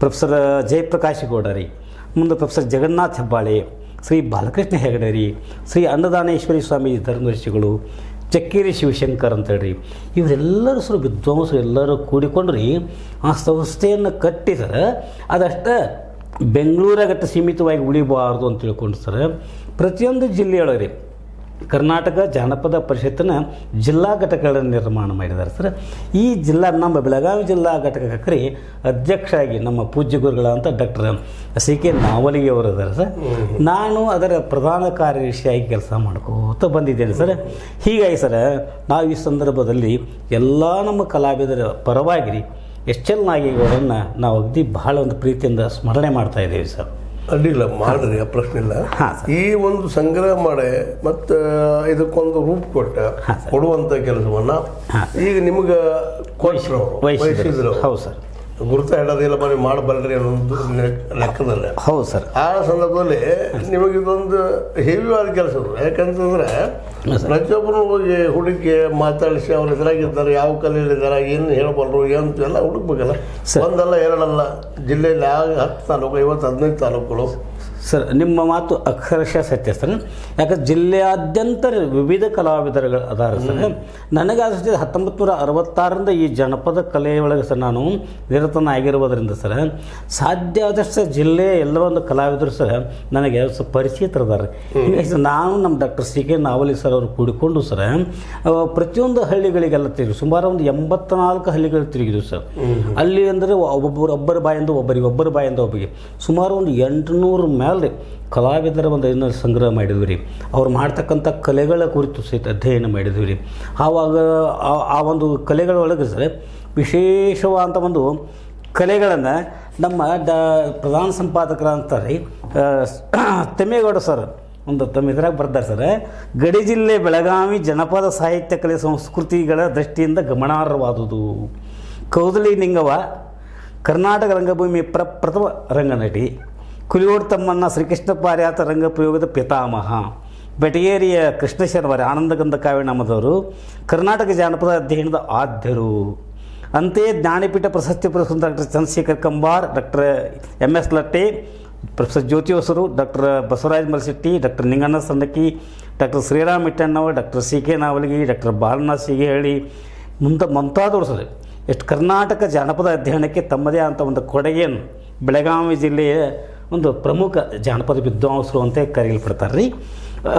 Professor Jayaprakash Gowda ರೀ, ಮುಂದೆ professor Jagannath Hebbale, Shri Balakrishna Hegde ರೀ, ಶ್ರೀ ಅನ್ನದಾನೇಶ್ವರಿ ಸ್ವಾಮಿ ಧರ್ಮದರ್ಶಿಗಳು, ಚಕ್ಕೇರಿ ಶಿವಶಂಕರ್ ಅಂತೇಳಿ ಇವರೆಲ್ಲರೂ ಸರ್ ವಿದ್ವಾಂಸರು ಎಲ್ಲರೂ ಕೂಡಿಕೊಂಡು ರೀ ಆ ಸಂಸ್ಥೆಯನ್ನು ಕಟ್ಟಿ ಸರ್ ಅದಷ್ಟು ಬೆಂಗಳೂರಾಗಟ್ಟು ಸೀಮಿತವಾಗಿ ಉಳಿಬಾರ್ದು ಅಂತ ತಿಳ್ಕೊಂಡು ಸರ್ ಪ್ರತಿಯೊಂದು ಜಿಲ್ಲೆಯೊಳಗೆ ರೀ ಕರ್ನಾಟಕ ಜಾನಪದ ಪರಿಷತ್ತಿನ ಜಿಲ್ಲಾ ಘಟಕಗಳನ್ನು ನಿರ್ಮಾಣ ಮಾಡಿದ್ದಾರೆ ಸರ್. ಈ ನಮ್ಮ ಬೆಳಗಾವಿ ಜಿಲ್ಲಾ ಘಟಕಕ್ಕೆ ರೀ ಅಧ್ಯಕ್ಷರಾಗಿ ನಮ್ಮ ಪೂಜ್ಯ ಗುರುಗಳಂತ ಡಾಕ್ಟರ್ ಸಿ.ಕೆ. ನಾವಲಿಗೆ ಅವರು ಇದ್ದಾರೆ ಸರ್. ನಾನು ಅದರ ಪ್ರಧಾನ ಕಾರ್ಯದರ್ಶಿಯಾಗಿ ಕೆಲಸ ಮಾಡ್ಕೋತ ಬಂದಿದ್ದೇನೆ ಸರ್. ಹೀಗಾಗಿ ಸರ್ ನಾವು ಈ ಸಂದರ್ಭದಲ್ಲಿ ಎಲ್ಲ ನಮ್ಮ ಕಲಾವಿದರ ಪರವಾಗಿ ರೀ ಎಸ್ ಎಲ್ ನಾಗೇಗೌಡರನ್ನು ನಾವು ಅಗದಿ ಬಹಳ ಒಂದು ಪ್ರೀತಿಯಿಂದ ಸ್ಮರಣೆ ಮಾಡ್ತಾ ಇದ್ದೀವಿ ಸರ್. ಅಡ್ಡಿಲ್ಲ ಮಾಡ್ರಿ, ಆ ಪ್ರಶ್ನೆ ಇಲ್ಲ. ಈ ಒಂದು ಸಂಗ್ರಹ ಮಾಡಿ ಮತ್ತು ಇದಕ್ಕೊಂದು ರೂಪ ಕೊಡುವಂಥ ಕೆಲಸವನ್ನ ಈಗ ನಿಮ್ಗೆ ವಹಿಸಿದ್ರು. ಹೌದು ಸರ್. ಗುರುತ ಹೇಳೋದಿಲ್ಲ ಬರೀ ಮಾಡಬಲ್ರಿ ಅನ್ನೋದು ಲೆಕ್ಕದಲ್ಲ. ಹೌದು ಸರ್. ಆ ಸಂದರ್ಭದಲ್ಲಿ ನಿಮಗೆ ಇದೊಂದು ಹೆವಿಯಾದ ಕೆಲಸ. ಯಾಕಂತಂದ್ರೆ ಪ್ರತಿಯೊಬ್ಬರು ಹೋಗಿ ಹುಡುಕಿ ಮಾತಾಡಿಸಿ ಅವ್ರು ಎದುರಾಗಿದ್ದಾರೆ, ಯಾವ ಕಲೆಯಲ್ಲಿದ್ದಾರೆ, ಏನು ಹೇಳಬಲ್ಲರು ಏನು ಎಲ್ಲ ಹುಡುಕ್ಬೇಕಲ್ಲ. ಒಂದಲ್ಲ ಎರಡಲ್ಲ, ಜಿಲ್ಲೆಯಲ್ಲಿ 10 ತಾಲೂಕು 50-15 ತಾಲೂಕುಗಳು. ಸರ್ ನಿಮ್ಮ ಮಾತು ಅಕ್ಷರಶಃ ಸತ್ಯ ಸರ್. ಯಾಕಂದ್ರೆ ಜಿಲ್ಲೆಯಾದ್ಯಂತ ವಿವಿಧ ಕಲಾವಿದರುಗಳು ಅದಾರ ಸರ್. ನನಗಾದಷ್ಟೇ 1966ರಿಂದ ಈ ಜನಪದ ಕಲೆಯೊಳಗೆ ಸರ್ ನಾನು ನಿರತನಾಗಿರುವುದರಿಂದ ಸರ್ ಸಾಧ್ಯ ಆದಷ್ಟು ಜಿಲ್ಲೆಯ ಎಲ್ಲ ಒಂದು ಕಲಾವಿದರು ಸರ್ ನನಗೆ ಪರಿಚಿತರದಾರೆ. ಹೀಗಾಗಿ ನಾನು ನಮ್ಮ ಡಾಕ್ಟರ್ ಸಿ.ಕೆ. ನಾವಲಿ ಸರ್ ಅವರು ಕೂಡಿಕೊಂಡು ಸರ್ ಪ್ರತಿಯೊಂದು ಹಳ್ಳಿಗಳಿಗೆಲ್ಲ ತಿರುಗಿ ಸುಮಾರು ಒಂದು 84 ಹಳ್ಳಿಗಳು ತಿರುಗಿದ್ವು ಸರ್. ಅಲ್ಲಿ ಅಂದರೆ ಒಬ್ಬರ ಬಾಯಿಂದ ಒಬ್ಬರಿಗೆ ಸುಮಾರು ಒಂದು 800 ಮೇಲೆ ಕಲಾವಿದರ ಒಂದು ಇನ್ನೊಂದು ಸಂಗ್ರಹ ಮಾಡಿದ್ವಿ ರೀ. ಅವ್ರು ಮಾಡ್ತಕ್ಕಂಥ ಕಲೆಗಳ ಕುರಿತು ಸಹಿತ ಅಧ್ಯಯನ ಮಾಡಿದ್ವಿ ರೀ. ಆವಾಗ ಆ ಒಂದು ಕಲೆಗಳೊಳಗೆ ಸರ್ ವಿಶೇಷವಾದಂಥ ಒಂದು ಕಲೆಗಳನ್ನು ನಮ್ಮ ಪ್ರಧಾನ ಸಂಪಾದಕರಂತಾರೆ ತೆಮ್ಮೇಗೌಡ ಸರ್ ಒಂದು ತಮ್ಮ ಇದ್ರಾಗ ಬರ್ತಾರೆ ಸರ್. ಗಡಿ ಜಿಲ್ಲೆ ಬೆಳಗಾವಿ ಜನಪದ ಸಾಹಿತ್ಯ ಕಲೆ ಸಂಸ್ಕೃತಿಗಳ ದೃಷ್ಟಿಯಿಂದ ಗಮನಾರ್ಹವಾದುದು. ಕೌದಲಿ ನಿಂಗವ ಕರ್ನಾಟಕ ರಂಗಭೂಮಿ ಪ್ರಥಮ ರಂಗನಟಿ. ಕುಲಿಯೋಡ್ ತಮ್ಮನ್ನ ಶ್ರೀಕೃಷ್ಣ ಪಾರ್ಯಾತ ರಂಗಪ್ರಯೋಗದ ಪಿತಾಮಹ. ಬೆಟಗೇರಿಯ ಕೃಷ್ಣ ಶರ್ಮರ ಆನಂದಗಂಧ ಕಾವ್ಯನಾಮದವರು ಕರ್ನಾಟಕ ಜಾನಪದ ಅಧ್ಯಯನದ ಆದ್ಯರು. ಅಂತೆಯೇ ಜ್ಞಾನಪೀಠ ಪ್ರಶಸ್ತಿ ಪುರಸ್ಕೃತ doctor Chandrashekhar Kambar, doctor M S. Latte, professor Jyoti Hosur, doctor Basavaraja Malashetti, doctor Ninganna Sannakki, doctor Shriram Ittannava, doctor C K. Navalagi, doctor Balanath Sigehalli ಮುಂತಾದವರು ಸರ್ ಎಷ್ಟು ಕರ್ನಾಟಕ ಜಾನಪದ ಅಧ್ಯಯನಕ್ಕೆ ತಮ್ಮದೇ ಅಂತ ಒಂದು ಕೊಡುಗೆಯನ್ನು ಬೆಳಗಾವಿ ಜಿಲ್ಲೆಯ ಒಂದು ಪ್ರಮುಖ ಜಾನಪದ ವಿದ್ವಾಂಸರು ಅಂತ ಕರೆಯಲ್ಪಡ್ತಾರೆ ರೀ.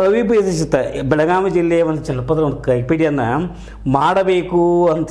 ಅವಿಭಜಿತ ಬೆಳಗಾವಿ ಜಿಲ್ಲೆಯ ಒಂದು ಜನಪದ ಒಂದು ಕೈಪಿಡಿಯನ್ನು ಮಾಡಬೇಕು ಅಂತ